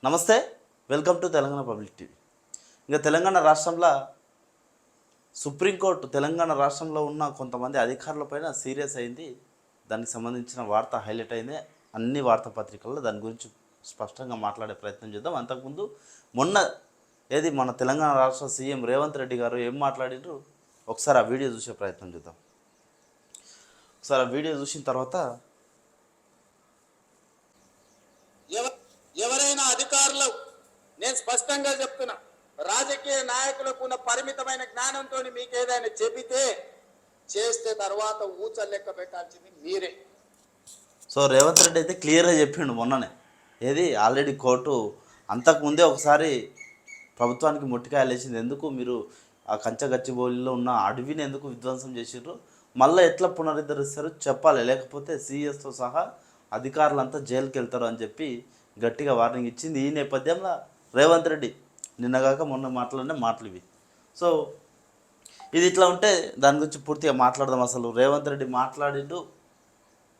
నమస్తే, welcome to Telangana public TV. ఇంకా తెలంగాణ రాష్ట్రంలో సుప్రీంకోర్టు తెలంగాణ రాష్ట్రంలో ఉన్న కొంతమంది అధికారులపైన సీరియస్ అయింది. దానికి సంబంధించిన వార్త హైలైట్ అయింది. అన్ని వార్తాపత్రికల్లో దాని గురించి స్పష్టంగా మాట్లాడే ప్రయత్నం చేద్దాం. అంతకుముందు మొన్న మన తెలంగాణ రాష్ట్ర సీఎం రేవంత్ రెడ్డి గారు ఏం మాట్లాడినారు ఒకసారి ఆ వీడియో చూసే ప్రయత్నం చేద్దాం. ఒకసారి ఆ వీడియో చూసిన తర్వాత ఎవరైనా అధికారులు, నేను స్పష్టంగా చెప్తున్నా, రాజకీయ నాయకులకు ఉన్న పరిమితమైన జ్ఞానంతో మీకు ఏదైనా చెబితే చేస్తే తర్వాత ఊచలు లెక్క పెట్టాల్సింది మీరే. సో రేవంత్ రెడ్డి అయితే క్లియర్గా చెప్పిండు మొన్ననే. ఆల్రెడీ కోర్టు అంతకుముందే ఒకసారి ప్రభుత్వానికి మొట్టికాయలు వేసింది. ఎందుకు మీరు ఆ కంచగచ్చిబౌలిలో ఉన్న అడవిని ఎందుకు విధ్వంసం చేసిర్రు, మళ్ళీ ఎట్లా పునరుద్ధరిస్తారు చెప్పాలి, లేకపోతే సిఎస్తో సహా అధికారులంతా జైలుకి వెళ్తారు అని చెప్పి గట్టిగా వార్నింగ్ ఇచ్చింది. ఈ నేపథ్యంలో రేవంత్ రెడ్డి నిన్నగాక మొన్న మాట్లాడిన మాటలు ఇవి. సో ఇది ఇట్లా ఉంటే దాని గురించి పూర్తిగా మాట్లాడదాం. అసలు రేవంత్ రెడ్డి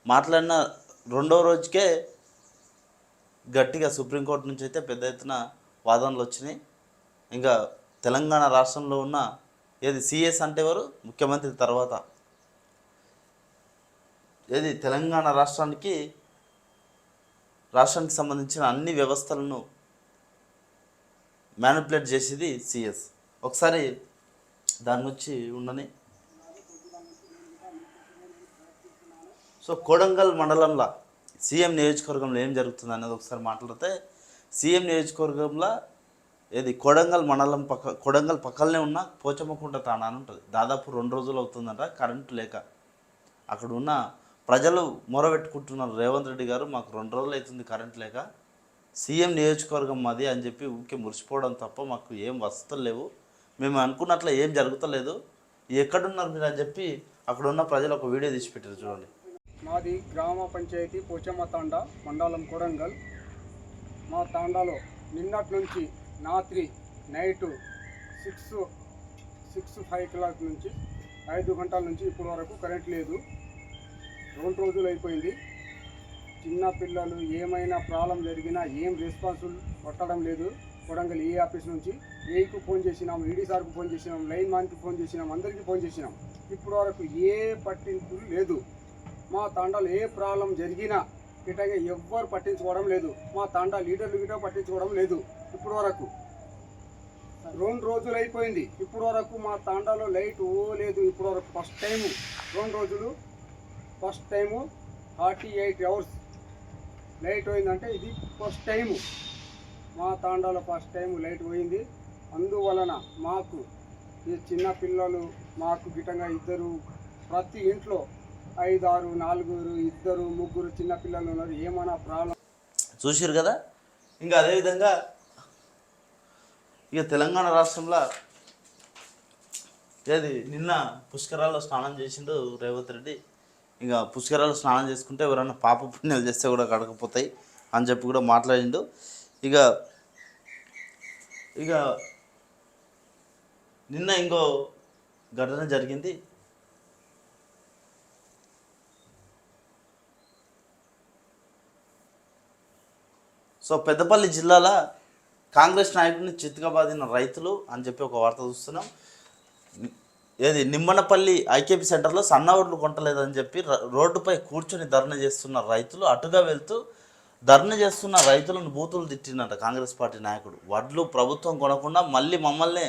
మాట్లాడిన రెండో రోజుకే గట్టిగా సుప్రీంకోర్టు నుంచి అయితే పెద్ద ఎత్తున వాదనలు వచ్చినాయి. ఇంకా తెలంగాణ రాష్ట్రంలో ఉన్న సిఎస్ అంటే ఎవరు, ముఖ్యమంత్రి తర్వాత తెలంగాణ రాష్ట్రానికి సంబంధించిన అన్ని వ్యవస్థలను మ్యానిపులేట్ చేసేది సిఎస్. ఒకసారి దాని గురించి ఉండని. సో కొడంగల్ మండలంలో సీఎం నియోజకవర్గంలో ఏం జరుగుతుంది అనేది ఒకసారి మాట్లాడితే, సీఎం నియోజకవర్గంలో కొడంగల్ పక్కనే ఉన్న పోచమ్మకుంట తాండా అని ఉంటుంది. దాదాపు 2 రోజులు అవుతుందంట కరెంటు లేక. అక్కడ ఉన్న ప్రజలు మొరబెట్టుకుంటున్నారు, రేవంత్ రెడ్డి గారు మాకు 2 రోజులు అవుతుంది కరెంట్ లేక, సీఎం నియోజకవర్గం మాది అని చెప్పి ఊరికే మురిసిపోవడం తప్ప మాకు ఏం వసతులు లేవు, మేము అనుకున్నట్లు ఏం జరుగుతలేదు, ఎక్కడున్నారు మీరు అని చెప్పి అక్కడ ఉన్న ప్రజలు ఒక వీడియో తీసి పెట్టారు. చూడండి. మాది గ్రామ పంచాయతీ పోచమ్మ తాండా, మండలం కొడంగల్. మా తాండాలో నిన్నటి నుంచి నైటు 5 o'clock నుంచి 5 గంటల నుంచి ఇప్పటి వరకు కరెంట్ లేదు. 2 రోజులు అయిపోయింది. చిన్న పిల్లలు ఏమైనా ప్రాబ్లం జరిగినా ఏం రెస్పాన్సిబుల్ పట్టడం లేదు. కొడంగల్ ఏ ఆఫీస్ నుంచి ఏకు ఫోన్ చేసినాం, ఈడీ సార్కు ఫోన్ చేసినాం, లైన్ మ్యాన్కి ఫోన్ చేసినాం, అందరికీ ఫోన్ చేసినాం. ఇప్పటి వరకు ఏ పట్టింపు లేదు. మా తాండాలో ఏ ప్రాబ్లం జరిగినా ఇటగా ఎవ్వరు పట్టించుకోవడం లేదు. మా తాండా లీడర్లు గిట్ట పట్టించుకోవడం లేదు. ఇప్పటి వరకు 2 రోజులు అయిపోయింది. ఇప్పటి వరకు మా తాండాలో లైట్ లేదు. ఇప్పటి వరకు ఫస్ట్ టైము 2 రోజులు, ఫస్ట్ టైము 48 hours లైట్ పోయిందంటే ఇది ఫస్ట్ టైము. మా తాండాలో ఫస్ట్ టైం లైట్ పోయింది. అందువలన మాకు ఈ చిన్న పిల్లలు మాకు గిట్టంగా 2 ప్రతి ఇంట్లో 5, 6, 4, 2, 3 చిన్న పిల్లలు ఉన్నారు. ఏమైనా ప్రాబ్లం చూసిరు కదా. ఇంకా అదేవిధంగా తెలంగాణ రాష్ట్రంలో నిన్న పుష్కరాల్లో స్నానం చేసిండు రేవంత్ రెడ్డి. ఇంకా పుష్కరాలు స్నానం చేసుకుంటే ఎవరైనా పాప పుణ్యాలు చేస్తే కూడా కడకపోతాయి అని చెప్పి కూడా మాట్లాడిండు. ఇక నిన్న ఇంకో ఘటన జరిగింది. సో పెద్దపల్లి జిల్లాలో కాంగ్రెస్ నాయకుడిని చిత్తుకబాదిన రైతులు అని చెప్పి ఒక వార్త చూస్తున్నాం. నిమ్మనపల్లి ఐకేపీ సెంటర్లో సన్న ఓట్లు కొంటలేదని చెప్పి రోడ్డుపై కూర్చొని ధర్నా చేస్తున్న రైతులు, అటుగా వెళ్తూ ధర్నా చేస్తున్న రైతులను బూతులు తిట్టినట్ట కాంగ్రెస్ పార్టీ నాయకుడు. వడ్లు ప్రభుత్వం కొనకుండా మళ్ళీ మమ్మల్ని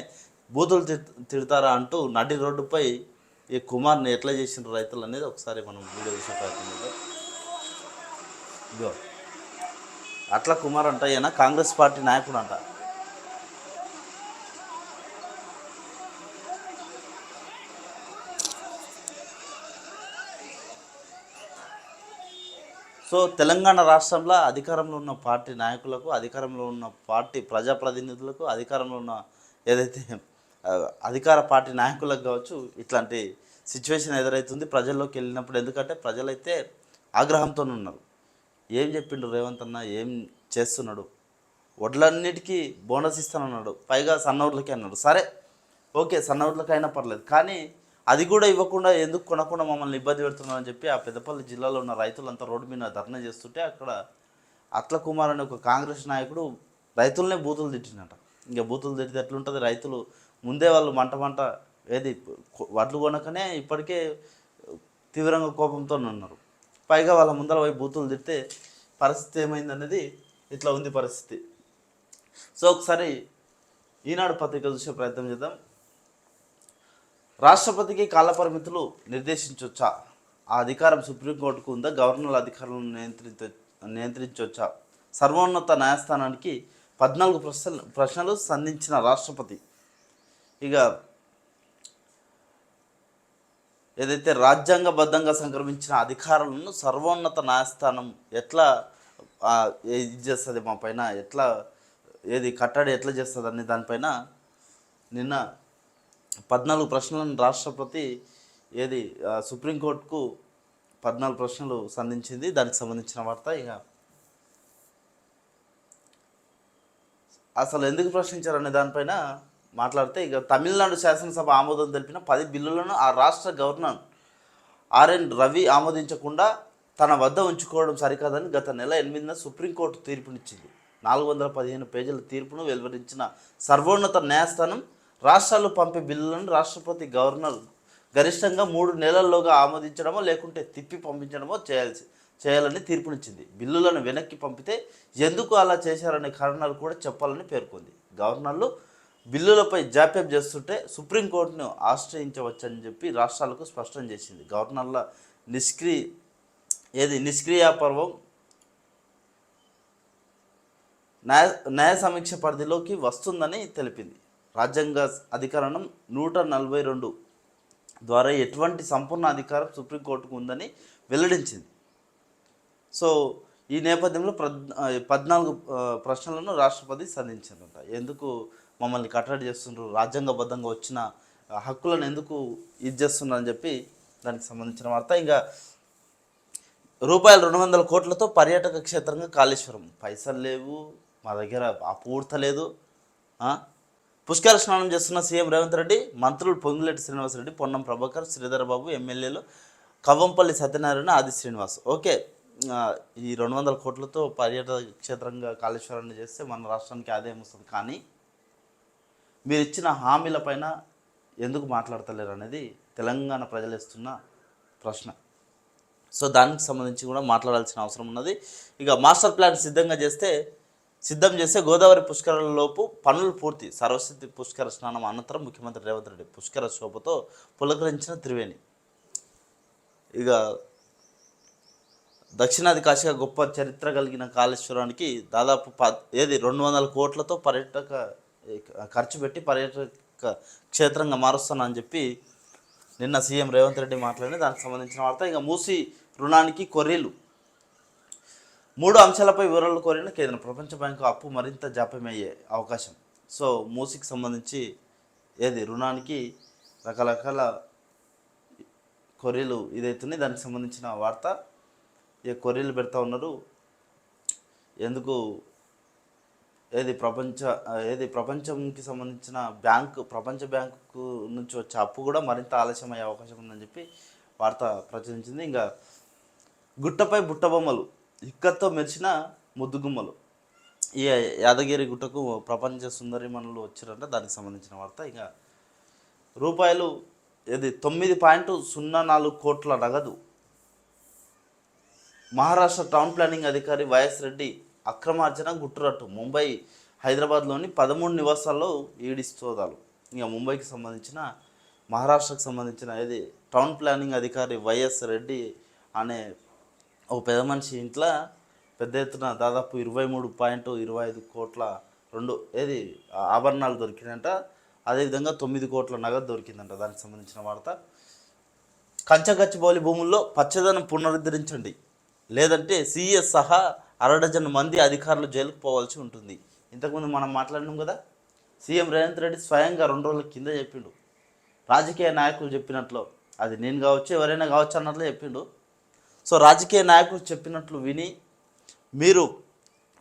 బూతులు తిడతారా అంటూ నడి రోడ్డుపై ఈ కుమార్ని ఎట్లా చేసిన రైతులు అనేది ఒకసారి మనం వీడియో చూసే ప్రయత్నం చేద్దాం. ఇగో అట్లా కుమార్ అంట, ఈయన కాంగ్రెస్ పార్టీ నాయకుడు అంట. సో తెలంగాణ రాష్ట్రంలో అధికారంలో ఉన్న పార్టీ నాయకులకు, అధికారంలో ఉన్న పార్టీ ప్రజాప్రతినిధులకు, అధికారంలో ఉన్న అధికార పార్టీ నాయకులకు కావచ్చు ఇట్లాంటి సిచ్యువేషన్ ఎదురవుతుంది ప్రజల్లోకి వెళ్ళినప్పుడు. ఎందుకంటే ప్రజలైతే ఆగ్రహంతో ఉన్నారు. ఏం చెప్పిండు రేవంత్ అన్న, ఏం చేస్తున్నాడు, వడ్లన్నిటికీ బోనస్ ఇస్తానన్నాడు, పైగా సన్నవర్లకి అన్నాడు. సరే ఓకే, సన్నవర్లకి అయినా పర్లేదు, కానీ అది కూడా ఇవ్వకుండా ఎందుకు కొనకుండా మమ్మల్ని ఇబ్బంది పెడుతున్నారని చెప్పి ఆ పెద్దపల్లి జిల్లాలో ఉన్న రైతులంతా రోడ్డు మీద ధర్నా చేస్తుంటే అక్కడ అట్ల కుమార్ అనే ఒక కాంగ్రెస్ నాయకుడు రైతులనే బూతులు తిట్టినట. ఇంకా బూతులు తిట్టితే ఎట్లుంటుంది, రైతులు ముందే వాళ్ళు మంట ఏది వడ్లు కొనకనే ఇప్పటికే తీవ్రంగా కోపంతో ఉన్నారు. పైగా వాళ్ళ ముందర పోయి బూతులు తిడితే పరిస్థితి ఏమైందనేది ఇట్లా ఉంది పరిస్థితి. సో ఒకసారి ఈనాడు పత్రిక చూసే ప్రయత్నం చేద్దాం. రాష్ట్రపతికి కాల పరిమితులు నిర్దేశించవచ్చా? ఆ అధికారం సుప్రీంకోర్టుకు ఉందా? గవర్నర్ అధికారులను నియంత్రించవచ్చా? సర్వోన్నత న్యాయస్థానానికి 14 ప్రశ్నలు సంధించిన రాష్ట్రపతి. ఇక ఏదైతే రాజ్యాంగబద్ధంగా సంక్రమించిన అధికారులను సర్వోన్నత న్యాయస్థానం ఎట్లా ఇది చేస్తుంది మా పైన, ఎట్లా ఏది కట్టడి ఎట్లా చేస్తుంది అనే దానిపైన నిన్న 14 ప్రశ్నలను రాష్ట్రపతి ఏది సుప్రీంకోర్టుకు 14 ప్రశ్నలు సంధించింది. దానికి సంబంధించిన వార్త. ఇక అసలు ఎందుకు ప్రశ్నించారనే దానిపైన మాట్లాడితే, ఇక తమిళనాడు శాసనసభ ఆమోదం తెలిపిన 10 బిల్లులను ఆ రాష్ట్ర గవర్నర్ ఆర్ఎన్ రవి ఆమోదించకుండా తన వద్ద ఉంచుకోవడం సరికాదని గత నెల 8న సుప్రీంకోర్టు తీర్పునిచ్చింది. 415 పేజీల తీర్పును వెలువరించిన సర్వోన్నత న్యాయస్థానం రాష్ట్రాలు పంపే బిల్లులను రాష్ట్రపతి గవర్నర్ గరిష్టంగా 3 నెలల్లోగా ఆమోదించడమో లేకుంటే తిప్పి పంపించడమో చేయాలని తీర్పునిచ్చింది. బిల్లులను వెనక్కి పంపితే ఎందుకు అలా చేశారనే కారణాలు కూడా చెప్పాలని పేర్కొంది. గవర్నర్లు బిల్లులపై జాప్యం చేస్తుంటే సుప్రీంకోర్టును ఆశ్రయించవచ్చని చెప్పి రాష్ట్రాలకు స్పష్టం చేసింది. గవర్నర్ల నిష్క్రియాపర్వం న్యాయ సమీక్ష పరిధిలోకి వస్తుందని తెలిపింది. రాజ్యాంగ అధికరణం 142 ద్వారా ఎటువంటి సంపూర్ణ అధికారం సుప్రీంకోర్టుకు ఉందని వెల్లడించింది. సో ఈ నేపథ్యంలో 14 ప్రశ్నలను రాష్ట్రపతి సంధించారంట. ఎందుకు మమ్మల్ని కట్టడి చేస్తున్నారు, రాజ్యాంగబద్ధంగా వచ్చిన హక్కులను ఎందుకు ఇది చేస్తున్నారని చెప్పి దానికి సంబంధించిన వార్త. ఇంకా రూపాయలు 200 కోట్లతో పర్యాటక క్షేత్రంగా కాళేశ్వరం. పైసలు లేవు మా దగ్గర, ఆ పూర్తలేదు. పుష్కర స్నానం చేస్తున్న సీఎం రేవంత్ రెడ్డి, మంత్రులు పొంగులేటి శ్రీనివాసరెడ్డి, పొన్నం ప్రభాకర్, శ్రీధర్ బాబు, ఎమ్మెల్యేలు కవ్వంపల్లి సత్యనారాయణ, ఆది శ్రీనివాస్. ఓకే, ఈ 200 కోట్లతో పర్యాటక క్షేత్రంగా కాళేశ్వరాన్ని చేస్తే మన రాష్ట్రానికి ఆదాయం వస్తుంది. కానీ మీరు ఇచ్చిన హామీల పైన ఎందుకు మాట్లాడతలేరు అనేది తెలంగాణ ప్రజలు ఇస్తున్న ప్రశ్న. సో దానికి సంబంధించి కూడా మాట్లాడాల్సిన అవసరం ఉన్నది. ఇక మాస్టర్ ప్లాన్ సిద్ధం చేస్తే గోదావరి పుష్కరాలలోపు పనులు పూర్తి. సరస్వతి పుష్కర స్నానం అనంతరం ముఖ్యమంత్రి రేవంత్ రెడ్డి పుష్కర శోభతో పులకరించిన త్రివేణి. ఇక దక్షిణాది కాశీగా గొప్ప చరిత్ర కలిగిన కాళేశ్వరానికి దాదాపు 200 కోట్లతో ఖర్చు పెట్టి పర్యాటక క్షేత్రంగా మారుస్తానని అని చెప్పి నిన్న సీఎం రేవంత్ రెడ్డి మాట్లాడి దానికి సంబంధించిన వార్త. ఇక మూసి రుణానికి కొర్రీలు. 3 అంశాలపై వివరాలు కోరిన కేంద్రం. ప్రపంచ బ్యాంకు అప్పు మరింత జాప్యమయ్యే అవకాశం. సో మూసికి సంబంధించి రుణానికి రకరకాల కొర్రీలు ఇదైతుంది. దానికి సంబంధించిన వార్త. కొర్రీలు పెడతా ఉన్నారు. ఎందుకు ప్రపంచంకి సంబంధించిన ప్రపంచ బ్యాంకు నుంచి వచ్చే అప్పు కూడా మరింత ఆలస్యమయ్యే అవకాశం ఉందని చెప్పి వార్త ప్రచురించింది. ఇంకా గుట్టపై బుట్టబొమ్మలు, ఇక్కత్తో మెరిసిన ముద్దుగుమ్మలు. ఈ యాదగిరి గుట్టకు ప్రపంచ సుందరిమణులు వచ్చారంట. దానికి సంబంధించిన వార్త. ఇంకా రూపాయలు 9.04 కోట్ల నగదు. మహారాష్ట్ర టౌన్ ప్లానింగ్ అధికారి వైఎస్ రెడ్డి అక్రమార్జన గుట్టురట్టు. ముంబై, హైదరాబాద్లోని 13 నివాసాల్లో ఈడీ సోదాలు. ఇంకా ముంబైకి సంబంధించిన, మహారాష్ట్రకు సంబంధించిన టౌన్ ప్లానింగ్ అధికారి వైఎస్ రెడ్డి అనే ఒక పెద్ద మనిషి ఇంట్లో పెద్ద ఎత్తున దాదాపు 23.25 కోట్ల ఆభరణాలు దొరికినాయంట. అదేవిధంగా 9 కోట్ల నగదు దొరికిందంట. దానికి సంబంధించిన వార్త. కంచగచ్చిబౌలి భూముల్లో పచ్చదనం పునరుద్ధరించండి, లేదంటే సీఎస్ సహా 1/2 డజన్ మంది అధికారులు జైలుకు పోవాల్సి ఉంటుంది. ఇంతకుముందు మనం మాట్లాడినాం కదా, సీఎం రేవంత్ రెడ్డి స్వయంగా 2 రోజుల కింద చెప్పిండు. రాజకీయ నాయకులు చెప్పినట్లు, అది నేను కావచ్చు ఎవరైనా కావచ్చు అన్నట్లు చెప్పిండు. సో రాజకీయ నాయకులు చెప్పినట్లు విని మీరు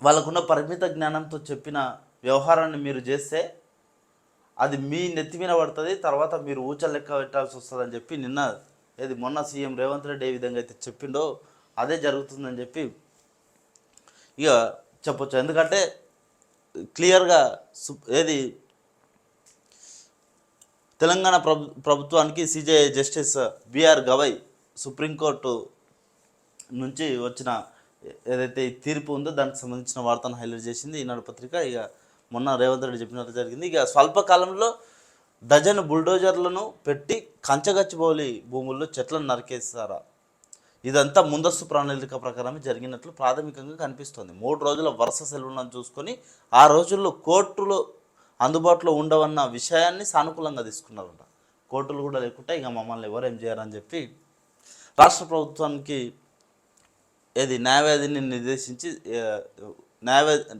వాళ్ళకున్న పరిమిత జ్ఞానంతో చెప్పిన వ్యవహారాన్ని మీరు చేస్తే అది మీ నెత్తి మీద పడుతుంది. తర్వాత మీరు ఊచలు లెక్క పెట్టాల్సి వస్తుందని చెప్పి మొన్న సీఎం రేవంత్ రెడ్డి ఏ విధంగా అయితే చెప్పిండో అదే జరుగుతుందని చెప్పి ఇక చెప్పొచ్చు. ఎందుకంటే క్లియర్గా ఏది తెలంగాణ ప్రభుత్వానికి CJ justice BR Gavai supreme court నుంచి వచ్చిన ఏదైతే ఈ తీర్పు ఉందో దానికి సంబంధించిన వార్తను హైలైట్ చేసింది ఈనాడు పత్రిక. ఇక మొన్న రేవంత్ రెడ్డి చెప్పినట్టు జరిగింది. ఇక స్వల్పకాలంలో డజన్ బుల్డోజర్లను పెట్టి కంచగచ్చిబౌలి భూముల్లో చెట్లను నరికేస్తారా? ఇదంతా ముందస్తు ప్రణాళిక ప్రకారమే జరిగినట్లు ప్రాథమికంగా కనిపిస్తోంది. 3 రోజుల వరుస సెలవులను చూసుకొని ఆ రోజుల్లో కోర్టులు అందుబాటులో ఉండవన్న విషయాన్ని సానుకూలంగా తీసుకున్నారంట. కోర్టులు కూడా లేకుంటే ఇక మమ్మల్ని ఎవరు ఏం చేయరని చెప్పి రాష్ట్ర ప్రభుత్వానికి న్యాయవాదిని నిర్దేశించి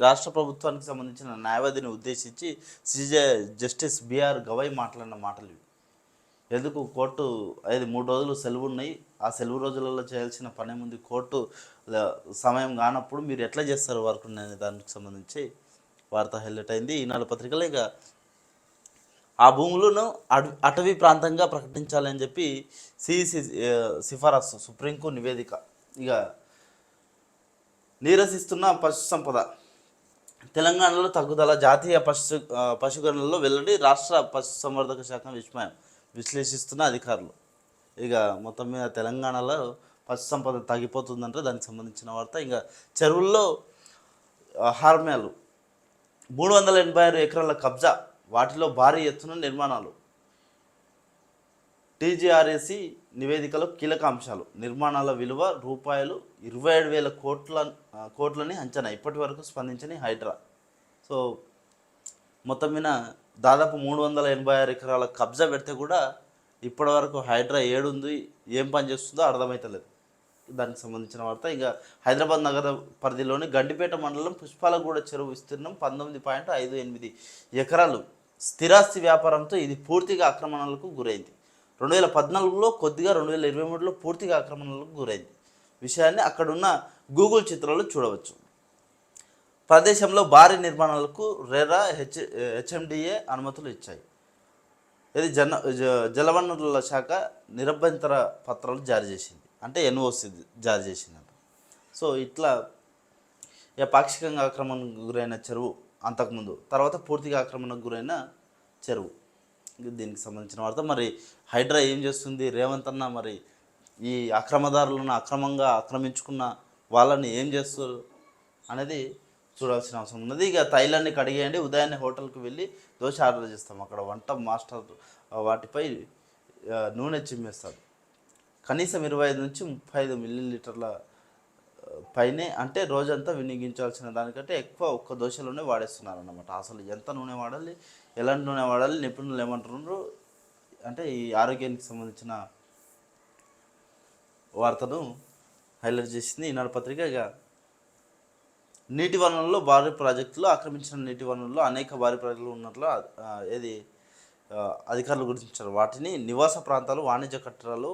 రాష్ట్ర ప్రభుత్వానికి సంబంధించిన న్యాయవాదిని ఉద్దేశించి సిజే జస్టిస్ బిఆర్ గవై మాట్లాడిన మాటలు ఇవి. ఎందుకు కోర్టు 3 రోజులు సెలవు ఉన్నాయి, ఆ సెలవు రోజులలో చేయాల్సిన పని ముందు కోర్టు సమయం కానప్పుడు మీరు ఎట్లా చేస్తారు వర్క్ అనే దానికి సంబంధించి వార్త హైలైట్ అయింది ఈనాడు పత్రికలో. ఇక ఆ భూములను అటవీ ప్రాంతంగా ప్రకటించాలని చెప్పి సిఈసి సిఫారసు సుప్రీంకు నివేదిక. ఇక నీరసిస్తున్న పశుసంపద, తెలంగాణలో తగ్గుదల, జాతీయ పశుగణనలో వెల్లడి, రాష్ట్ర పశుసంవర్ధక శాఖ విశ్లేషిస్తున్న అధికారులు. ఇక మొత్తం మీద తెలంగాణలో పశుసంపద తగ్గిపోతుందంటే దానికి సంబంధించిన వార్త. ఇంకా చెరువుల్లో హార్మ్యాలు 386 ఎకరాల కబ్జా, వాటిలో భారీ ఎత్తున నిర్మాణాలు. టీజీఆర్ఏసీ నివేదికలో కీలక అంశాలు, నిర్మాణాల విలువ రూపాయలు 27,000 కోట్లని అంచనా, ఇప్పటి వరకు స్పందించని హైడ్రా. సో మొత్తం మీద దాదాపు 386 ఎకరాల కబ్జా పెడితే కూడా ఇప్పటి వరకు హైడ్రా ఏడుంది, ఏం పని చేస్తుందో అర్థమవుతలేదు. దానికి సంబంధించిన వార్త. ఇక హైదరాబాద్ నగర పరిధిలోని గండిపేట మండలం పుష్పాలగూడ చెరువు విస్తీర్ణం 19.58 ఎకరాలు. స్థిరాస్తి వ్యాపారంతో ఇది పూర్తిగా ఆక్రమణలకు గురైంది. 2014లో కొద్దిగా, 2023లో పూర్తిగా ఆక్రమణలకు గురైంది. విషయాన్ని అక్కడున్న గూగుల్ చిత్రాలు చూడవచ్చు. ప్రదేశంలో భారీ నిర్మాణాలకు రెరా హెచ్ఎండిఏ అనుమతులు ఇచ్చాయి. ఇది జలవనరుల శాఖ నిరభ్యంతర పత్రాలు జారీ చేసింది, అంటే ఎన్ఓసి జారీ చేసిందంట. సో ఇట్లా పాక్షికంగా ఆక్రమణకు గురైన చెరువు అంతకుముందు, తర్వాత పూర్తిగా ఆక్రమణకు గురైన చెరువు. దీనికి సంబంధించిన వార్త. మరి హైడ్రా ఏం చేస్తుంది, రేవంత్ అన్న మరి ఈ అక్రమదారులను అక్రమంగా ఆక్రమించుకున్న వాళ్ళని ఏం చేస్తారు అనేది చూడాల్సిన అవసరం ఉన్నది. ఇక తైలాన్ని కడిగేయండి, ఉదయాన్నే హోటల్కి వెళ్ళి దోశ ఆర్డర్ చేస్తాం, అక్కడ వంట మాస్టర్ వాటిపై నూనె చిమ్మేస్తారు. కనీసం 25 నుంచి 35 మిల్లీలీటర్ల పైనే, అంటే రోజంతా వినియోగించాల్సిన దానికంటే ఎక్కువ ఒక్క దోశలోనే వాడేస్తున్నారు అన్నమాట. అసలు ఎంత నూనె వాడాలి, ఎలాంటి నూనె వాడాలి, నిపుణులు ఏమంటున్నారు అంటే ఈ ఆరోగ్యానికి సంబంధించిన వార్తను హైలైట్ చేసింది ఈనాడు పత్రిక. ఇక నీటి వనరుల్లో భారీ ప్రాజెక్టులు, ఆక్రమించిన నీటి వనరుల్లో అనేక భారీ ప్రాజెక్టులు ఉన్నట్లు అధికారులు గుర్తించారు. వాటిని నివాస ప్రాంతాలు, వాణిజ్య కట్టడాలు,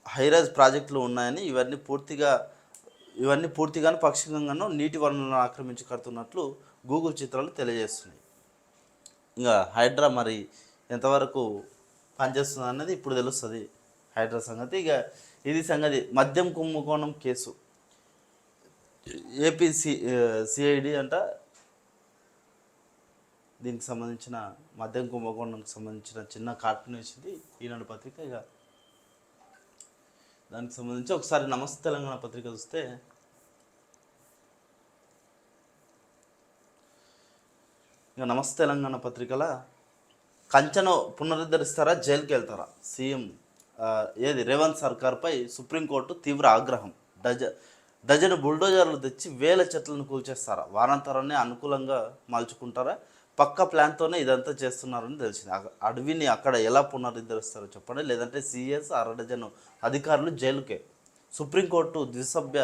హైరైజ్ ప్రాజెక్టులు ఉన్నాయని, ఇవన్నీ పూర్తిగాను పాక్షికంగాను నీటి వనరులను ఆక్రమించి కడుతున్నట్లు గూగుల్ చిత్రాలు తెలియజేస్తున్నాయి. ఇంకా హైడ్రా మరి ఎంతవరకు పనిచేస్తుంది అన్నది ఇప్పుడు తెలుస్తుంది హైడ్రా సంగతి. ఇక ఇది సంగతి. మద్యం కుంభకోణం కేసు ఏపీ సిఐడి అంట, దీనికి సంబంధించిన మద్యం కుంభకోణంకి సంబంధించిన చిన్న కార్టూన్ వేసింది ఈనాడు పత్రిక. ఇక దానికి సంబంధించి ఒకసారి నమస్తే తెలంగాణ పత్రిక చూస్తే ఇక నమస్తే తెలంగాణ పత్రికల కంచెను పునరుద్ధరిస్తారా, జైలుకి వెళ్తారా, సీఎం రేవంత్ సర్కార్పై సుప్రీంకోర్టు తీవ్ర ఆగ్రహం. డజను బుల్డోజర్లు తెచ్చి 1000 చెట్లను కూల్చేస్తారా, వారాంతరాన్ని అనుకూలంగా మలుచుకుంటారా, పక్క ప్లాన్తోనే ఇదంతా చేస్తున్నారని తెలిసింది. అడవిని అక్కడ ఎలా పునరుద్ధరిస్తారో చెప్పండి, లేదంటే సిఎస్ 6 డజను అధికారులు జైలుకే. సుప్రీంకోర్టు ద్విసభ్య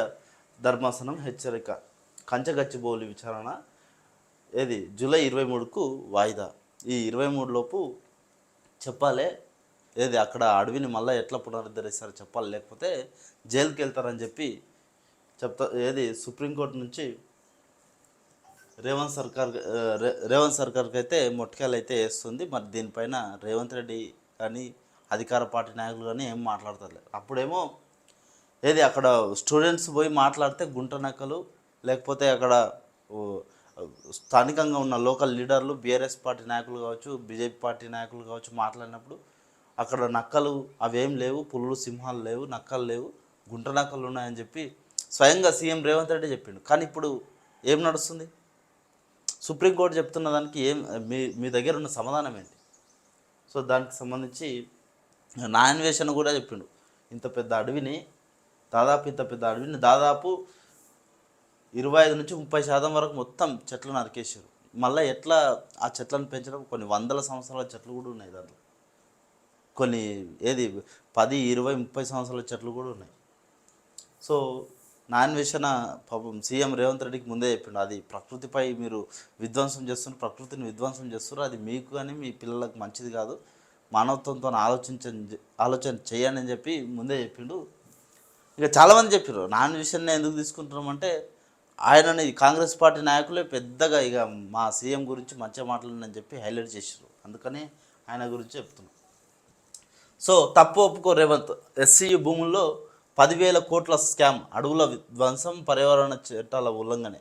ధర్మాసనం హెచ్చరిక. కంచగచ్చిబౌలి విచారణ జూలై 23కు వాయిదా. ఈ 23 లోపు చెప్పాలి అక్కడ అడవిని మళ్ళీ ఎట్లా పునరుద్ధరిస్తారో చెప్పాలి, లేకపోతే జైలుకి వెళ్తారని చెప్పి సుప్రీంకోర్టు నుంచి రేవంత్ సర్కార్కి అయితే మొట్టికాయలు అయితే వేస్తుంది. మరి దీనిపైన రేవంత్ రెడ్డి కానీ అధికార పార్టీ నాయకులు కానీ ఏం మాట్లాడతారు. అప్పుడేమో అక్కడ స్టూడెంట్స్ పోయి మాట్లాడితే గుంట నక్కలు, లేకపోతే అక్కడ స్థానికంగా ఉన్న లోకల్ లీడర్లు, బీఆర్ఎస్ పార్టీ నాయకులు కావచ్చు, బీజేపీ పార్టీ నాయకులు కావచ్చు మాట్లాడినప్పుడు అక్కడ నక్కలు అవేం లేవు, పులులు సింహాలు లేవు, నక్కలు లేవు, గుంట నక్కలు ఉన్నాయని చెప్పి స్వయంగా సీఎం రేవంత్ రెడ్డి చెప్పిండు. కానీ ఇప్పుడు ఏం నడుస్తుంది? సుప్రీంకోర్టు చెప్తున్న దానికి ఏం మీ దగ్గర ఉన్న సమాధానం ఏంటి? సో దానికి సంబంధించి నా అన్వేషణ కూడా చెప్పిండు. ఇంత పెద్ద అడవిని దాదాపు 25 నుంచి 30% వరకు మొత్తం చెట్లు నరికేసారు. మళ్ళీ ఎట్లా ఆ చెట్లను పెంచడం? కొన్ని వందల సంవత్సరాల చెట్లు కూడా ఉన్నాయి దాంట్లో, కొన్ని 10, 20, 30 సంవత్సరాల చెట్లు కూడా ఉన్నాయి. సో నా అన్వేషణ పాపం సీఎం రేవంత్ రెడ్డికి ముందే చెప్పిండు, అది ప్రకృతిపై మీరు విధ్వంసం చేస్తున్నారు, ప్రకృతిని విధ్వంసం చేస్తున్నారు, అది మీకు కానీ మీ పిల్లలకు మంచిది కాదు, మానవత్వంతో ఆలోచన చేయండి అని చెప్పి ముందే చెప్పిండు. ఇక చాలామంది చెప్పారు. నా అన్వేషణ ఎందుకు తీసుకుంటున్నామంటే ఆయనని కాంగ్రెస్ పార్టీ నాయకులే పెద్దగా ఇక మా సీఎం గురించి మంచిగా మాట్లాడని చెప్పి హైలైట్ చేశారు. అందుకని ఆయన గురించి చెప్తున్నాం. సో తప్పు ఒప్పుకో రేవంత్, ఎస్సీయు భూముల్లో 10,000 కోట్ల స్కామ్, అడవుల విధ్వంసం, పర్యావరణ చట్టాల ఉల్లంఘనే,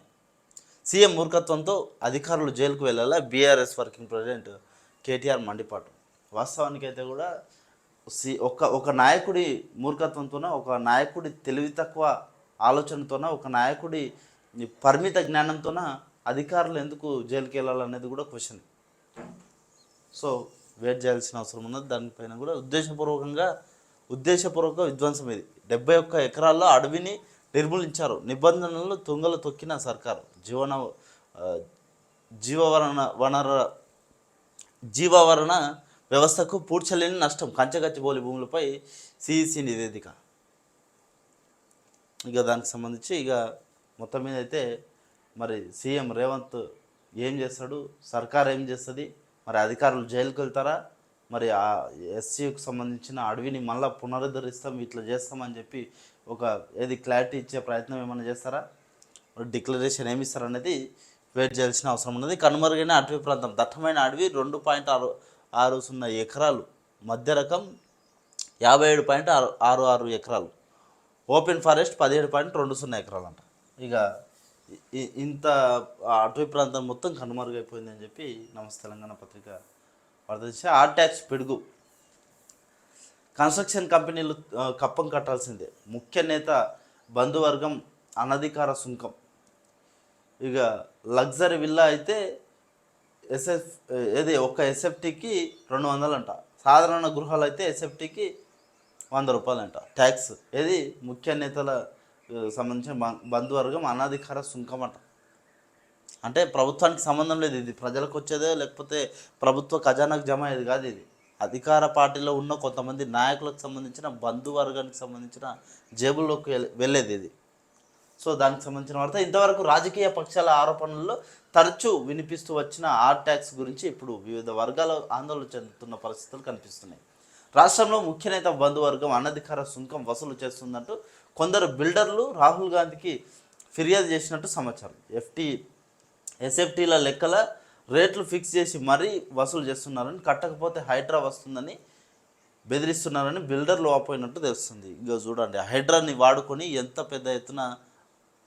సీఎం మూర్ఖత్వంతో అధికారులు జైలుకు వెళ్ళాలా, బీఆర్ఎస్ వర్కింగ్ ప్రెసిడెంట్ కేటీఆర్ మండిపాటు. వాస్తవానికైతే కూడా ఒక నాయకుడి మూర్ఖత్వంతోన, ఒక నాయకుడి తెలివి తక్కువ ఆలోచనతోన, ఒక నాయకుడి పరిమిత జ్ఞానంతోన అధికారులు ఎందుకు జైలుకి వెళ్ళాలనేది కూడా క్వశ్చన్. సో వెయిట్ చేయాల్సిన అవసరం ఉన్నది. దానిపైన కూడా ఉద్దేశపూర్వక విధ్వంసం ఇది. 71 ఎకరాల్లో అడవిని నిర్మూలించారు. నిబంధనలను తుంగలు తొక్కిన సర్కారు. జీవవరణ వ్యవస్థకు పూడ్చలేని నష్టం. కంచగచ్చిబౌలి భూములపై సిఈసి నివేదిక. ఇక దానికి సంబంధించి ఇక మొత్తం మీద అయితే మరి సీఎం రేవంత్ ఏం చేస్తాడు, సర్కార్ ఏం చేస్తుంది, మరి అధికారులు జైలుకి వెళ్తారా, మరి ఆ ఎస్సీకి సంబంధించిన అడవిని మళ్ళీ పునరుద్ధరిస్తాం, ఇట్లా చేస్తామని చెప్పి ఒక క్లారిటీ ఇచ్చే ప్రయత్నం ఏమైనా చేస్తారా, డిక్లరేషన్ ఏమి ఇస్తారనేది వెయిట్ చేయాల్సిన అవసరం ఉన్నది. కనుమరుగైన అటవీ ప్రాంతం, దట్టమైన అడవి 2.60 ఎకరాలు, మధ్య రకం 57.66 ఎకరాలు, ఓపెన్ ఫారెస్ట్ 17.20 ఎకరాలు అంట. ఇక ఇంత అటవీ ప్రాంతం మొత్తం కనుమరుగైపోయింది అని చెప్పి నమస్తే తెలంగాణ పత్రిక వర్తించి. ఆర్ ట్యాక్స్ పిడుగు, కన్స్ట్రక్షన్ కంపెనీలు కప్పం కట్టాల్సిందే, ముఖ్య నేత బంధువర్గం అనధికార సుంకం. ఇక లగ్జరీ విల్లా అయితే ఒక ఎస్ఎఫ్టీకి 200 అంట, సాధారణ గృహాలు అయితే ఎస్ఎఫ్టీకి 100 రూపాయలు అంట ట్యాక్స్. ముఖ్య నేతల సంబంధించిన బంధువర్గం అనధికార సుంకం అంట. అంటే ప్రభుత్వానికి సంబంధం లేదు, ఇది ప్రజలకు వచ్చేదే, లేకపోతే ప్రభుత్వ ఖజానాకు జమ అయ్యేది కాదు. ఇది అధికార పార్టీలో ఉన్న కొంతమంది నాయకులకు సంబంధించిన బంధువర్గానికి సంబంధించిన జేబుల్లోకి వెళ్ళేది ఇది. సో దానికి సంబంధించిన వార్త. ఇంతవరకు రాజకీయ పక్షాల ఆరోపణల్లో తరచూ వినిపిస్తూ వచ్చిన ఆర్ ట్యాక్స్ గురించి ఇప్పుడు వివిధ వర్గాలు ఆందోళన చెందుతున్న పరిస్థితులు కనిపిస్తున్నాయి. రాష్ట్రంలో ముఖ్య నేత బంధువర్గం అనధికార సుంకం వసూలు చేస్తుందంటూ కొందరు బిల్డర్లు రాహుల్ గాంధీకి ఫిర్యాదు చేసినట్టు సమాచారం. ఎస్ఎఫ్టీల లెక్కల రేట్లు ఫిక్స్ చేసి మరీ వసూలు చేస్తున్నారని, కట్టకపోతే హైడ్రా వస్తుందని బెదిరిస్తున్నారని బిల్డర్లు వాపోయినట్టు తెలుస్తుంది. ఇక చూడండి, హైడ్రాని వాడుకొని ఎంత పెద్ద ఎత్తున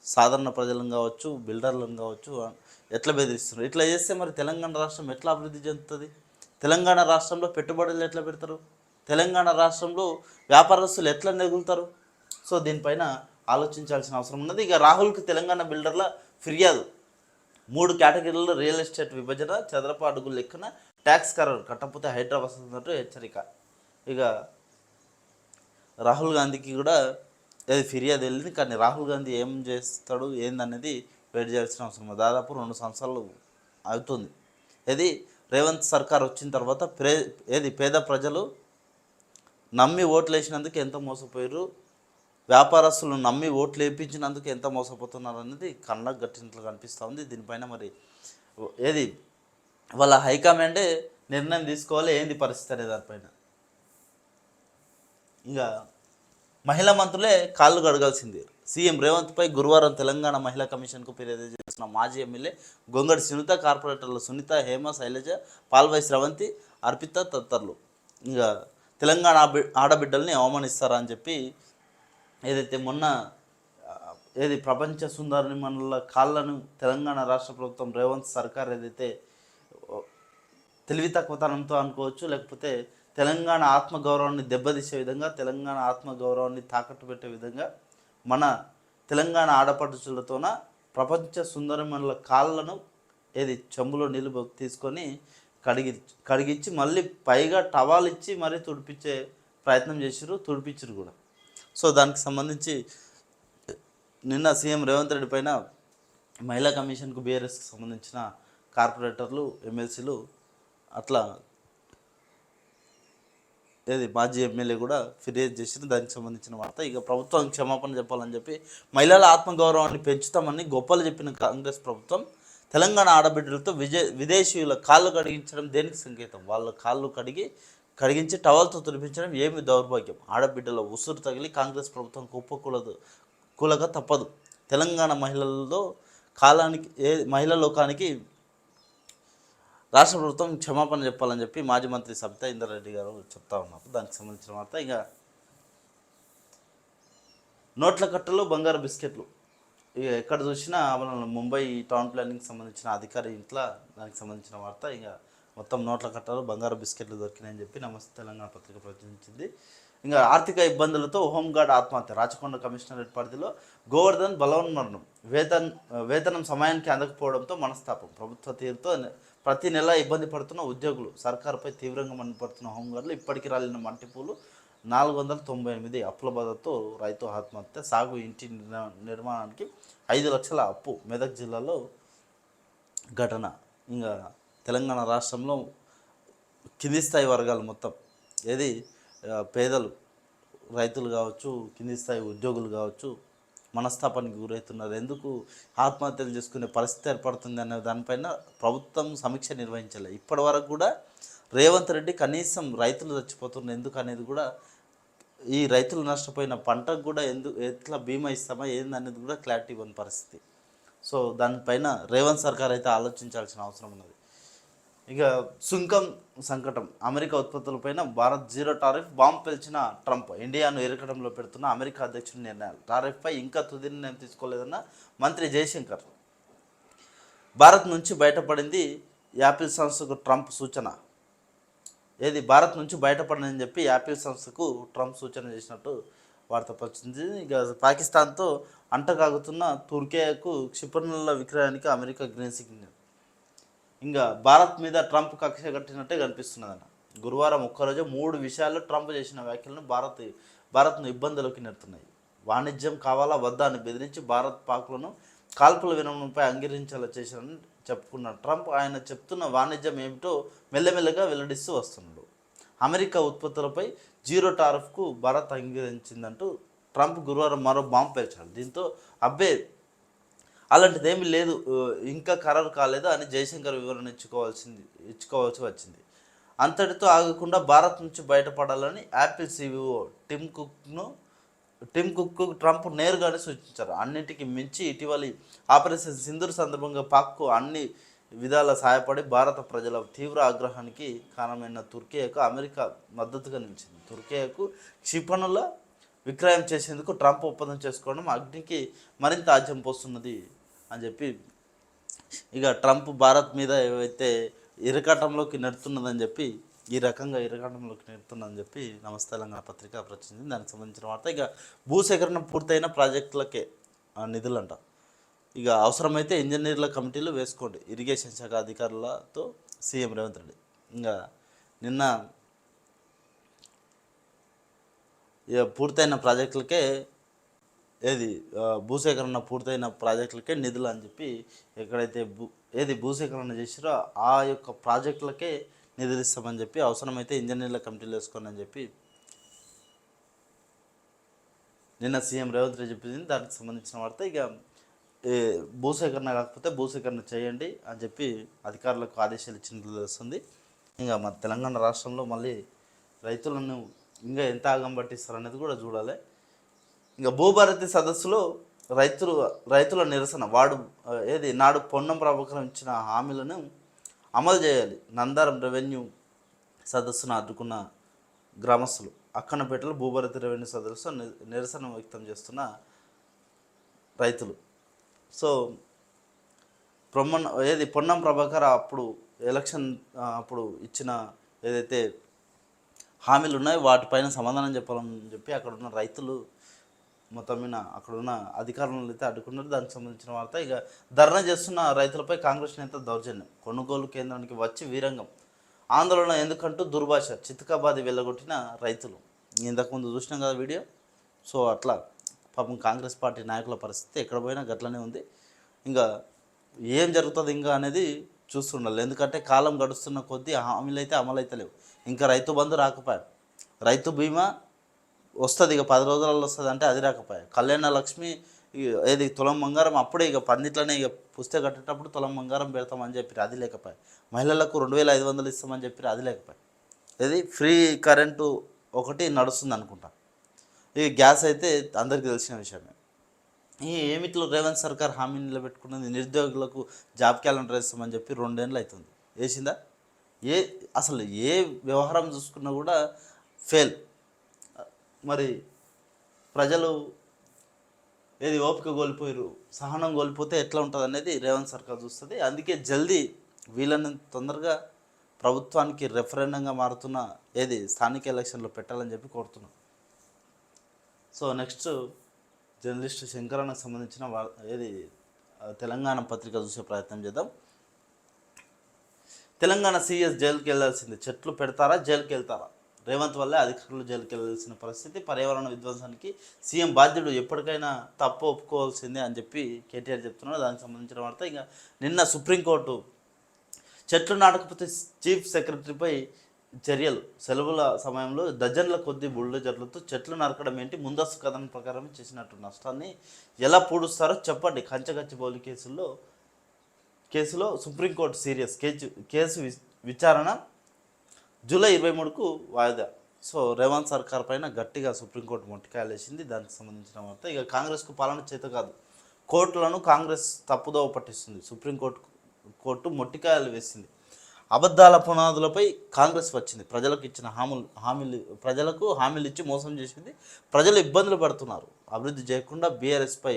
సాధారణ ప్రజలను కావచ్చు, బిల్డర్లను కావచ్చు ఎట్లా బెదిరిస్తున్నారు. ఇట్లా చేస్తే మరి తెలంగాణ రాష్ట్రం ఎట్లా అభివృద్ధి చెందుతుంది? తెలంగాణ రాష్ట్రంలో పెట్టుబడులు ఎట్లా పెడతారు? తెలంగాణ రాష్ట్రంలో వ్యాపారస్తులు ఎట్లా నెగులుతారు? సో దీనిపైన ఆలోచించాల్సిన అవసరం ఉన్నది. ఇక రాహుల్కి తెలంగాణ బిల్డర్ల ఫిర్యాదు. 3 కేటగిరీల్లో రియల్ ఎస్టేట్ విభజన, చదరపు అడుగుల లెక్కన ట్యాక్స్ ఖరారు, కట్టకపోతే హైడ్రా వస్తుందంటూ హెచ్చరిక. ఇక రాహుల్ గాంధీకి కూడా ఫిర్యాదు వెళ్ళింది. కానీ రాహుల్ గాంధీ ఏం చేస్తాడు ఏందనేది వెయిట్ చేయాల్సిన అవసరం. దాదాపు 2 సంవత్సరాలు అవుతుంది. రేవంత్ సర్కార్ వచ్చిన తర్వాత పేద ప్రజలు నమ్మి ఓట్లు వేసినందుకు ఎంత మోసపోయారు, వ్యాపారస్తులు నమ్మి ఓట్లు వేయించినందుకు ఎంత మోసపోతున్నారు అనేది కళ్ళకు గట్టినట్లు కనిపిస్తూ ఉంది. దీనిపైన మరి వాళ్ళ హైకమాండే నిర్ణయం తీసుకోవాలి ఏంది పరిస్థితి అనే దానిపైన. ఇక మహిళా మంత్రులే కాళ్ళు గడగాల్సింది. సీఎం రేవంత్పై గురువారం తెలంగాణ మహిళా కమిషన్కు ఫిర్యాదు చేసిన మాజీ ఎమ్మెల్యే గొంగడి సునీత, కార్పొరేటర్లు సునీత, హేమ, శైలజ, పాల్వై స్రవంతి, అర్పిత తదితరులు ఇక తెలంగాణ ఆడబిడ్డల్ని అవమానిస్తారా అని చెప్పి మొన్న ఏది ప్రపంచ సుందరిని మనల కాళ్ళను తెలంగాణ రాష్ట్ర ప్రభుత్వం రేవంత్ సర్కార్ ఏదైతే తెలివి తక్కువతనంతో అనుకోవచ్చు, లేకపోతే తెలంగాణ ఆత్మగౌరవాన్ని దెబ్బతీసే విధంగా, తెలంగాణ ఆత్మగౌరవాన్ని తాకట్టు పెట్టే విధంగా మన తెలంగాణ ఆడపడుచులతోన ప్రపంచ సుందరమణుల కాళ్ళను ఏది చెంబులో నీళ్ళు తీసుకొని కడిగించి మళ్ళీ పైగా టవాల్ ఇచ్చి మరీ తుడిపించే ప్రయత్నం చేసిరు, తుడిపించరు కూడా. సో దానికి సంబంధించి నిన్న సీఎం రేవంత్ రెడ్డి పైన మహిళా కమిషన్కు బీఆర్ఎస్కి సంబంధించిన కార్పొరేటర్లు, ఎమ్మెల్సీలు అట్లా ఏది మాజీ ఎమ్మెల్యే కూడా ఫిర్యాదు చేసిన దానికి సంబంధించిన వార్త. ఇక ప్రభుత్వానికి క్షమాపణ చెప్పాలని చెప్పి మహిళల ఆత్మగౌరవాన్ని పెంచుతామని గొప్పలు చెప్పిన కాంగ్రెస్ ప్రభుత్వం తెలంగాణ ఆడబిడ్డలతో విదేశీయుల కాళ్ళు కడిగించడం దేనికి సంకేతం? వాళ్ళ కాళ్ళు కడిగించి టవల్తో తుడిపించడం ఏమి దౌర్భాగ్యం? ఆడబిడ్డల ఉసురు తగిలి కాంగ్రెస్ ప్రభుత్వం కూలక తప్పదు. తెలంగాణ మహిళా లోకానికి రాష్ట్ర ప్రభుత్వం క్షమాపణ చెప్పాలని చెప్పి మాజీ మంత్రి సబితా ఇంద్రారెడ్డి గారు చెప్తా ఉన్నారు. దానికి సంబంధించిన వార్త. ఇక నోట్ల కట్టలు, బంగారు బిస్కెట్లు ఇక ఎక్కడ చూసినా మన ముంబై టౌన్ ప్లానింగ్కి సంబంధించిన అధికారి ఇంట్లో దానికి సంబంధించిన వార్త. ఇక మొత్తం నోట్ల కట్టలు, బంగారు బిస్కెట్లు దొరికినాయని చెప్పి నమస్తే తెలంగాణ పత్రిక ప్రచురించింది. ఇంకా ఆర్థిక ఇబ్బందులతో హోంగార్డ్ ఆత్మహత్య. రాచకొండ కమిషనరేట్ పరిధిలో గోవర్ధన్ బలవన్మరణం. వేతనం సమయానికి అందకపోవడంతో మనస్తాపం. ప్రభుత్వ తీరుతో ప్రతి నెల ఇబ్బంది పడుతున్న ఉద్యోగులు, సర్కారుపై తీవ్రంగా మండిపడుతున్న హోంగార్డులు. ఇప్పటికి రాలిన మట్టిపూలు 498. అప్పుల బాధతో రైతు ఆత్మహత్య. సాగు ఇంటి నిర్మాణానికి 5 లక్షల అప్పు. మెదక్ జిల్లాలో ఘటన. ఇంకా తెలంగాణ రాష్ట్రంలో కింది స్థాయి వర్గాలు మొత్తం ఏది పేదలు, రైతులు కావచ్చు, కింది స్థాయి ఉద్యోగులు కావచ్చు మనస్తాపానికి గురవుతున్నారు. ఎందుకు ఆత్మహత్యలు చేసుకునే పరిస్థితి ఏర్పడుతుంది అనే దానిపైన ప్రభుత్వం సమీక్ష నిర్వహించలేదు. ఇప్పటి వరకు కూడా రేవంత్ రెడ్డి కనీసం రైతులు చచ్చిపోతున్నారు ఎందుకు అనేది కూడా, ఈ రైతులు నష్టపోయిన పంటకు కూడా ఎట్లా బీమా ఇస్తామా ఏందనేది కూడా క్లారిటీ ఇవ్వని పరిస్థితి. సో దానిపైన రేవంత్ సర్కార్ అయితే ఆలోచించాల్సిన అవసరం ఉన్నది. ఇక సుంకం సంకటం. అమెరికా ఉత్పత్తులపైన భారత్ జీరో టారిఫ్. బాంబు పేల్చిన ట్రంప్. ఇండియాను ఇరకడంలో పెడుతున్న అమెరికా అధ్యక్షుడి నిర్ణయాలు. టారిఫ్పై ఇంకా తుది నిర్ణయం తీసుకోలేదన్న మంత్రి జయశంకర్. భారత్ నుంచి బయటపడింది యాపిల్ సంస్థకు ట్రంప్ సూచన. ఏది భారత్ నుంచి బయటపడని చెప్పి యాపిల్ సంస్థకు ట్రంప్ సూచన చేసినట్టు వార్త వచ్చింది. ఇక పాకిస్తాన్తో అంటకాగుతున్న తుర్కియాకు క్షిపణుల విక్రయానికి అమెరికా గ్రీన్ సిగ్నల్. ఇంకా భారత్ మీద ట్రంప్ కక్ష కట్టినట్టే కనిపిస్తున్నదన్న. గురువారం ఒక్కరోజు 3 విషయాల్లో ట్రంప్ చేసిన వ్యాఖ్యలను భారత్ను ఇబ్బందులోకి నెడుతున్నాయి. వాణిజ్యం కావాలా వద్దా అని బెదిరించి భారత్ పాక్లను కాల్పుల విరమణంపై అంగీకరించేలా చేశారని చెప్పుకున్న ట్రంప్ ఆయన చెప్తున్న వాణిజ్యం ఏమిటో మెల్లమెల్లగా వెల్లడిస్తూ వస్తున్నాడు. అమెరికా ఉత్పత్తులపై జీరో టారిఫ్కు భారత్ అంగీకరించిందంటూ ట్రంప్ గురువారం మరో బాంబు పేల్చాడు. దీంతో అబ్బే అలాంటిదేమీ లేదు, ఇంకా ఖరారు కాలేదు అని జయశంకర్ వివరణ ఇచ్చుకోవాల్సి వచ్చింది. అంతటితో ఆగకుండా భారత్ నుంచి బయటపడాలని యాపిల్ సీఈఓ టిమ్ కుక్కు ట్రంప్ నేరుగానే సూచించారు. అన్నింటికి మించి ఇటీవలి ఆపరేషన్ సింధూర్ సందర్భంగా పాక్కు అన్ని విధాల సహాయపడి భారత ప్రజల తీవ్ర ఆగ్రహానికి కారణమైన తుర్కియాకు అమెరికా మద్దతుగా నిలిచింది. తుర్కియాకు క్షిపణుల విక్రయం చేసేందుకు ట్రంప్ ఒప్పందం చేసుకోవడం అగ్నికి మరింత ఆజ్యం పోస్తున్నది అని చెప్పి ఇక ట్రంప్ భారత్ మీద ఏవైతే ఇరకాటంలోకి నెడుతున్నదని చెప్పి, ఈ రకంగా ఇరకాటంలోకి నెడుతున్నదని చెప్పి నమస్తే తెలంగాణ పత్రిక ప్రచురించింది. దానికి సంబంధించిన వార్త. ఇక భూసేకరణ పూర్తయిన ప్రాజెక్టులకే నిధులంట. ఇక అవసరమైతే ఇంజనీర్ల కమిటీలు వేసుకోండి. ఇరిగేషన్ శాఖ అధికారులతో సీఎం రేవంత్ రెడ్డి. ఇంకా నిన్న పూర్తయిన ప్రాజెక్టులకే భూసేకరణ పూర్తయిన ప్రాజెక్టులకే నిధులు అని చెప్పి ఎక్కడైతే భూసేకరణ చేసిరో ఆ యొక్క ప్రాజెక్టులకే నిధులు ఇస్తామని చెప్పి, అవసరమైతే ఇంజనీర్ల కమిటీలు వేసుకోండి అని చెప్పి నిన్న సీఎం రేవంత్ రెడ్డి చెప్పింది. దానికి సంబంధించిన వార్త. ఇక భూసేకరణ కాకపోతే భూసేకరణ చేయండి అని చెప్పి అధికారులకు ఆదేశాలు ఇచ్చినట్లు తెలుస్తుంది. ఇంకా మన తెలంగాణ రాష్ట్రంలో మళ్ళీ రైతులను ఇంకా ఎంత ఆగం పట్టిస్తారనేది కూడా చూడాలి. ఇంకా భూభారతి సదస్సులో రైతుల నిరసన. నాడు పొన్నం ప్రభాకరం ఇచ్చిన హామీలను అమలు చేయాలి. నందారం రెవెన్యూ సదస్సును అడ్డుకున్న గ్రామస్తులు. అక్కన్నపేటలో భూభారతి రెవెన్యూ సదస్సు నిరసన వ్యక్తం చేస్తున్న రైతులు. సో పొన్నం ప్రభాకర్ అప్పుడు ఎలక్షన్ అప్పుడు ఇచ్చిన ఏదైతే హామీలు ఉన్నాయో వాటిపైన సమాధానం చెప్పాలని చెప్పి అక్కడ ఉన్న రైతులు మొత్తం మీద అక్కడున్న అధికారులను అయితే అడ్డుకున్నారు. దానికి సంబంధించిన వార్త. ఇక ధర్నా చేస్తున్న రైతులపై కాంగ్రెస్ నేత దౌర్జన్యం, కొనుగోలు కేంద్రానికి వచ్చి వీరంగం, ఆందోళన ఎందుకంటూ దుర్భాష, చితకాబాది వెళ్ళగొట్టిన రైతులు. ఇంతకుముందు చూసినాం కదా వీడియో. సో అట్లా పాపం కాంగ్రెస్ పార్టీ నాయకుల పరిస్థితి ఎక్కడ పోయినా గట్లనే ఉంది. ఇంకా ఏం జరుగుతుంది ఇంకా అనేది చూస్తుండాలి. ఎందుకంటే కాలం గడుస్తున్న కొద్దీ హామీలు అయితే అమలు అయితే లేవు. ఇంకా రైతు బంధు రాకపోయాడు, రైతు బీమా వస్తుంది ఇక 10 రోజులలో వస్తుంది అంటే అది రాకపోయా. కళ్యాణ లక్ష్మి ఏది తులం బంగారం అప్పుడే ఇక పందిట్లనే ఇక పుస్తక కట్టేటప్పుడు తులం బంగారం పెడతామని చెప్పి అది లేకపోయా. మహిళలకు 2500 ఇస్తామని చెప్పి అది లేకపోయా. ఇది ఫ్రీ కరెంటు ఒకటి నడుస్తుంది అనుకుంటా. ఈ గ్యాస్ అయితే అందరికీ తెలిసిన విషయమే. ఈ ఏమిట్లో రేవంత్ సర్కార్ హామీ నిలబెట్టుకున్నది, నిరుద్యోగులకు జాబ్ క్యాలెండర్ వేస్తామని చెప్పి 2 ఏళ్ళు అవుతుంది. వేసిందా? అసలు ఏ వ్యవహారం చూసుకున్నా కూడా ఫెయిల్. మరి ప్రజలు ఓపిక కోల్పోయారు, సహనం కోల్పోతే ఎట్లా ఉంటుంది అనేది రేవంత్ సర్కార్ చూస్తుంది. అందుకే జల్దీ వీళ్ళని తొందరగా ప్రభుత్వానికి రెఫరెండంగా మారుతున్న స్థానిక ఎలక్షన్లో పెట్టాలని చెప్పి కోరుతున్నాం. సో నెక్స్ట్ జర్నలిస్ట్ శంకరన్నకు సంబంధించిన తెలంగాణ పత్రిక చూసే ప్రయత్నం చేద్దాం. తెలంగాణ సీఎస్ జైలుకి వెళ్ళాల్సింది, చెట్లు పెడతారా జైలుకి వెళ్తారా? రేవంత్ వల్లే అధికారులు జైలుకి వెళ్ళాల్సిన పరిస్థితి, పర్యావరణ విధ్వంసానికి సీఎం బాధ్యుడు, ఎప్పటికైనా తప్పు ఒప్పుకోవాల్సిందే అని చెప్పి కేటీఆర్ చెప్తున్నారు. దానికి సంబంధించిన వార్త. ఇక నిన్న సుప్రీంకోర్టు చెట్లు నాటకపోతే చీఫ్ సెక్రటరీపై చర్యలు, సెలవుల సమయంలో డజన్ల కొద్ది బుల్డోజర్లతో చెట్లు నరకడం ఏంటి, ముందస్తు కథనం ప్రకారం చేసినట్టు నష్టాన్ని ఎలా పూడుస్తారో చెప్పండి. కంచగచ్చిబౌలి కేసులో సుప్రీంకోర్టు సీరియస్, కేసు విచారణ జూలై 23కు వాయిదా. సో రేవంత్ సర్కార్ పైన గట్టిగా సుప్రీంకోర్టు మొట్టికాయలు వేసింది. దానికి సంబంధించిన వార్త. ఇక కాంగ్రెస్కు పాలన చేత కాదు, కోర్టులను కాంగ్రెస్ తప్పుదోవ పట్టిస్తుంది, సుప్రీంకోర్టు మొట్టికాయలు వేసింది. అబద్ధాల పునాదులపై కాంగ్రెస్ వచ్చింది, ప్రజలకు ఇచ్చిన ప్రజలకు హామీలు ఇచ్చి మోసం చేసింది, ప్రజలు ఇబ్బందులు పడుతున్నారు, అభివృద్ధి చేయకుండా బీఆర్ఎస్పై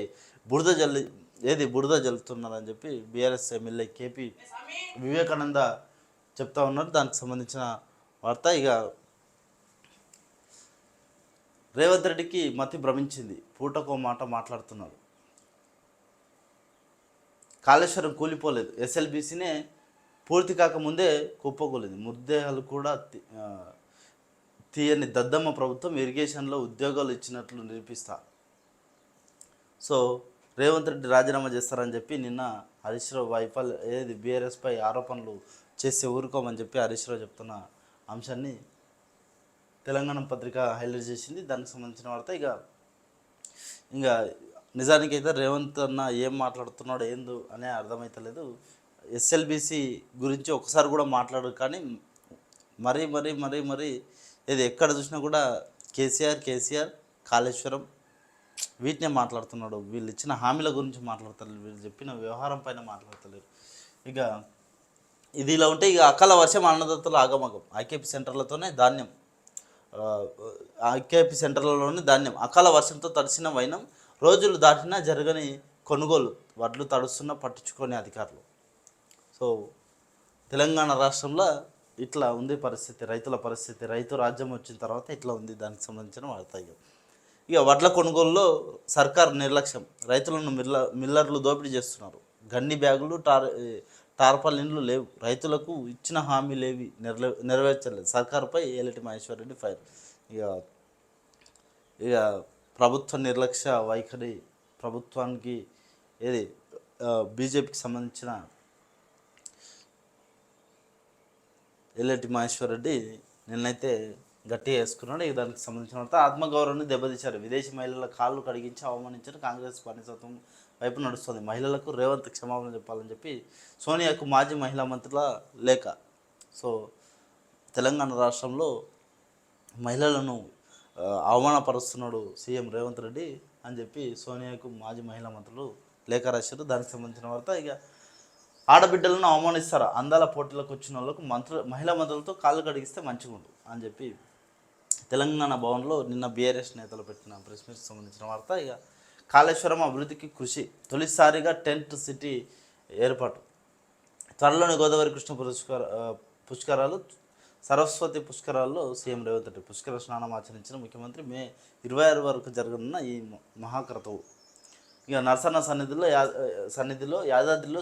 బురద జల్లుతున్నారని చెప్పి బీఆర్ఎస్ ఎమ్మెల్యే కేపీ వివేకానంద చెప్తా ఉన్నారు. దానికి సంబంధించిన వార్త. ఇక రేవంత్ రెడ్డికి మతి భ్రమించింది, పూటకో మాట మాట్లాడుతున్నాడు. కాళేశ్వరం కూలిపోలేదు, ఎస్ఎల్బీసీనే పూర్తి కాకముందే కుప్పకూలింది, మృతదేహాలు కూడా తీయని దద్దమ్మ ప్రభుత్వం, ఇరిగేషన్లో ఉద్యోగాలు ఇచ్చినట్లు నిరూపిస్తా. సో రేవంత్ రెడ్డి రాజీనామా చేస్తారని చెప్పి నిన్న హరీష్ రావు బీఆర్ఎస్పై ఆరోపణలు చేస్తే ఊరుకోమని చెప్పి హరీష్ రావు చెప్తున్న అంశాన్ని తెలంగాణ పత్రిక హైలైట్ చేసింది. దానికి సంబంధించిన వార్త. ఇంకా నిజానికైతే రేవంత్ అన్న ఏం మాట్లాడుతున్నాడు ఏందో అనే అర్థమవుతలేదు. ఎస్ఎల్బీసీ గురించి ఒకసారి కూడా మాట్లాడు, కానీ మరీ ఎక్కడ చూసినా కూడా కేసీఆర్ కాళేశ్వరం వీటినే మాట్లాడుతున్నాడు. వీళ్ళు ఇచ్చిన హామీల గురించి మాట్లాడతలేరు, వీళ్ళు చెప్పిన వ్యవహారం పైన మాట్లాడతలేరు. ఇక ఇది ఇలా ఉంటే ఇక అకాల వర్షం అన్నదాతలు ఆగమగం, ఐకేపీ సెంటర్లలోనే ధాన్యం, అకాల వర్షంతో తడిసిన వైనం, రోజులు దాటినా జరగని కొనుగోలు, వడ్లు తడుస్తున్నా పట్టించుకొని అధికారులు. సో తెలంగాణ రాష్ట్రంలో ఇట్లా ఉంది పరిస్థితి, రైతుల పరిస్థితి. రైతు రాజ్యం వచ్చిన తర్వాత ఇట్లా ఉంది. దానికి సంబంధించిన వార్త. ఇక వడ్ల కొనుగోలులో సర్కార్ నిర్లక్ష్యం, రైతులను మిల్లర్లు దోపిడీ చేస్తున్నారు, గన్ని బ్యాగులు టార్పాలిన్లు లేవు, రైతులకు ఇచ్చిన హామీలేవి నెరవేర్చలేదు, సర్కారుపై ఏలటి మహేశ్వర్ రెడ్డి ఫైర్. ఇక ప్రభుత్వ నిర్లక్ష్య వైఖరి, ప్రభుత్వానికి బీజేపీకి సంబంధించిన ఏలటి మహేశ్వర్ రెడ్డి నిన్నైతే గట్టిగా వేసుకున్నాడు. ఇక దానికి సంబంధించిన ఆత్మగౌరవాన్ని దెబ్బతీశారు, విదేశీ మహిళల కాళ్ళు కడిగించి అవమానించారు, కాంగ్రెస్ బానిసత్వం వైపు నడుస్తుంది, మహిళలకు రేవంత్ క్షమాపణ చెప్పాలని చెప్పి సోనియాకు మాజీ మహిళా మంత్రుల లేఖ. సో తెలంగాణ రాష్ట్రంలో మహిళలను అవమానపరుస్తున్నాడు సీఎం రేవంత్ రెడ్డి అని చెప్పి సోనియాకు మాజీ మహిళా మంత్రులు లేఖ రాశారు. దానికి సంబంధించిన వార్త. ఇక ఆడబిడ్డలను అవమానిస్తారా, అందాల పోటీలకు వచ్చిన వాళ్ళకు మహిళా మంత్రులతో కాళ్ళు కడిగిస్తే మంచిగుండు అని చెప్పి తెలంగాణ భవన్లో నిన్న బీఆర్ఎస్ నేతలు పెట్టిన ప్రెస్ మీట్కి సంబంధించిన వార్త. ఇక కాళేశ్వరం అభివృద్ధికి కృషి, తొలిసారిగా టెంట్ సిటీ ఏర్పాటు, త్వరలోని గోదావరి కృష్ణ పుష్కరాలు, సరస్వతి పుష్కరాల్లో సీఎం రేవంత్ రెడ్డి పుష్కర స్నానం ఆచరించిన ముఖ్యమంత్రి మే 26 వరకు జరగనున్న ఈ మహాక్రతువు. ఇక నరసన్న సన్నిధిలో యాదాద్రిలో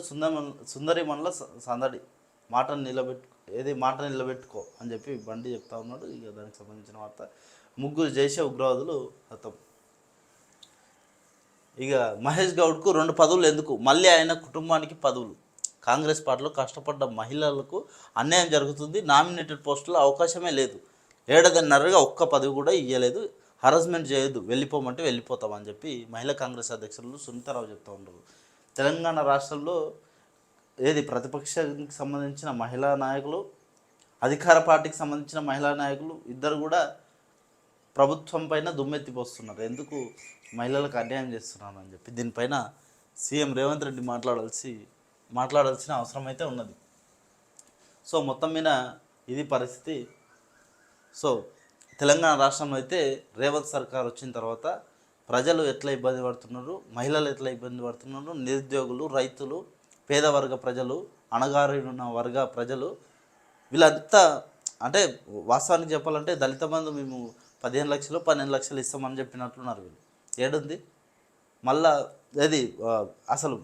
సుందరిమణుల సందడి, మాట నిలబెట్టుకో అని చెప్పి బండి చెప్తా ఉన్నాడు. ఇక దానికి సంబంధించిన వార్త. ముగ్గురు జైషే ఉగ్రవాదులు హతం. ఇక మహేష్ గౌడ్కు 2 పదవులు ఎందుకు, మళ్ళీ ఆయన కుటుంబానికి పదవులు. కాంగ్రెస్ పార్టీలో కష్టపడ్డ మహిళలకు అన్యాయం జరుగుతుంది, నామినేటెడ్ పోస్టులో అవకాశమే లేదు, ఏడాదిన్నరగా ఒక్క పదవి కూడా ఇవ్వలేదు, హరాస్మెంట్ చేయొద్దు, వెళ్ళిపోమంటే వెళ్ళిపోతామని చెప్పి మహిళా కాంగ్రెస్ అధ్యక్షులు సునీతారావు చెప్తూ ఉంటారు. తెలంగాణ రాష్ట్రంలో ప్రతిపక్షానికి సంబంధించిన మహిళా నాయకులు, అధికార పార్టీకి సంబంధించిన మహిళా నాయకులు ఇద్దరు కూడా ప్రభుత్వం పైన దుమ్మెత్తిపోస్తున్నారు. ఎందుకు మహిళలకు అన్యాయం చేస్తున్నాను అని చెప్పి దీనిపైన సీఎం రేవంత్ రెడ్డి మాట్లాడాల్సిన అవసరం అయితే ఉన్నది. సో మొత్తం మీద ఇది పరిస్థితి. సో తెలంగాణ రాష్ట్రంలో అయితే రేవంత్ సర్కార్ వచ్చిన తర్వాత ప్రజలు ఎట్లా ఇబ్బంది పడుతున్నారు, మహిళలు ఎట్లా ఇబ్బంది పడుతున్నారు, నిరుద్యోగులు, రైతులు, పేదవర్గ ప్రజలు, అణగారిన వర్గ ప్రజలు, వీళ్ళంతా అంటే వాస్తవానికి చెప్పాలంటే దళిత బంధు మేము 15 లక్షలు 12 లక్షలు ఇస్తామని చెప్పినట్లున్నారు. వీళ్ళు ఏడుంది మళ్ళా అసలు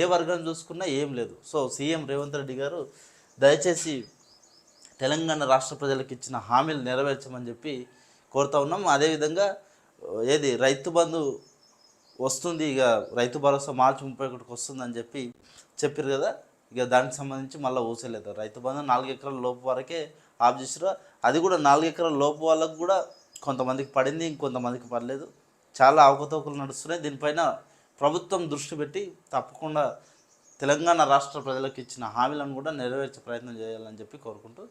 ఏ వర్గం చూసుకున్నా ఏం లేదు. సో సీఎం రేవంత్ రెడ్డి గారు దయచేసి తెలంగాణ రాష్ట్ర ప్రజలకు ఇచ్చిన హామీలు నెరవేర్చమని చెప్పి కోరుతా ఉన్నాం. అదేవిధంగా రైతు బంధు వస్తుంది, ఇక రైతు భరోసా మార్చి 31కి వస్తుందని చెప్పారు కదా. ఇక దానికి సంబంధించి మళ్ళీ ఊసలేదు. రైతు బంధు 4 ఎకరాల లోపు వరకే ఆఫ్ చేసారు. అది కూడా 4 ఎకరాల లోపు వాళ్ళకు కూడా కొంతమందికి పడింది, ఇంకొంతమందికి పడలేదు. చాలా అవకతవకలు నడుస్తున్నాయి. దీనిపైన ప్రభుత్వం దృష్టి పెట్టి తప్పకుండా తెలంగాణ రాష్ట్ర ప్రజలకు ఇచ్చిన హామీలను కూడా నెరవేర్చే ప్రయత్నం చేయాలని చెప్పి కోరుకుంటూ